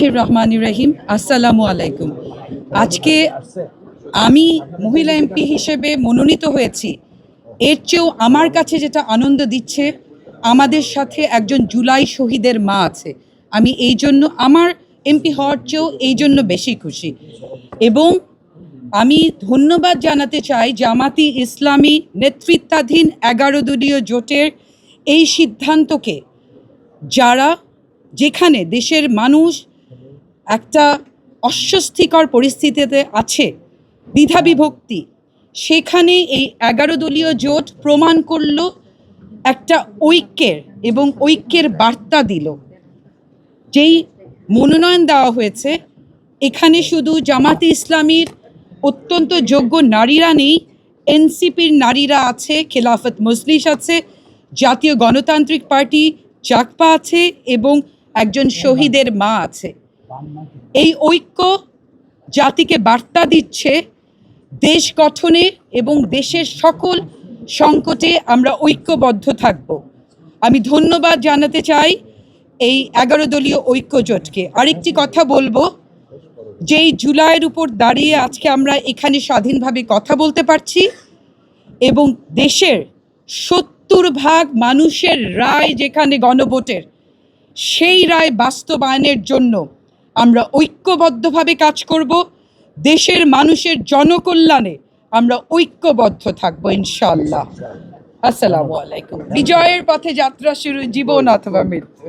বিসমিল্লাহির রহমানির রহিম। আসসালামু আলাইকুম। আজকে আমি মহিলা এমপি হিসেবে মনোনীত হয়েছি। এর চেয়েও আমার কাছে যেটা আনন্দ দিচ্ছে, আমাদের সাথে একজন জুলাই শহীদের মা আছে। আমি এই জন্য আমার এমপি হওয়ার চেয়েও এই জন্য বেশি খুশি। এবং আমি ধন্যবাদ জানাতে চাই জামাতি ইসলামী নেতৃত্বাধীন 11 দলীয় জোটের এই সিদ্ধান্তকে, যারা যেখানে দেশের মানুষ একটা অস্বস্তিকর পরিস্থিতিতে আছে, দ্বিধাবিভক্তি, সেখানে এই 11 দলীয় জোট প্রমাণ করল একটা ঐক্যের এবং ঐক্যের বার্তা দিল। যেই মনোনয়ন দেওয়া হয়েছে, এখানে শুধু জামাতে ইসলামীর অত্যন্ত যোগ্য নারীরা নেই, এনসিপির নারীরা আছে, খেলাফত মজলিস আছে, জাতীয় গণতান্ত্রিক পার্টি জাগপা আছে এবং একজন শহীদের মা আছে। এই ঐক্য জাতিকে বার্তা দিচ্ছে দেশ গঠনে এবং দেশের সকল সংকটে আমরা ঐক্যবদ্ধ থাকব। আমি ধন্যবাদ জানাতে চাই এই 11 দলীয় ঐক্য জোটকে। আরেকটি কথা বলবো, যেই জুলাইয়ের উপর দাঁড়িয়ে আজকে আমরা এখানে স্বাধীনভাবে কথা বলতে পারছি এবং দেশের 70% মানুষের রায় যেখানে গণভোটের, সেই রায় বাস্তবায়নের জন্য আমরা ঐক্যবদ্ধভাবে কাজ করব। দেশের মানুষের জনকল্যাণে আমরা ঐক্যবদ্ধ থাকবো ইনশাআল্লাহ। আসসালামু আলাইকুম। বিজয়ের পথে যাত্রা শুরু, জীবন অথবা মৃত্যু।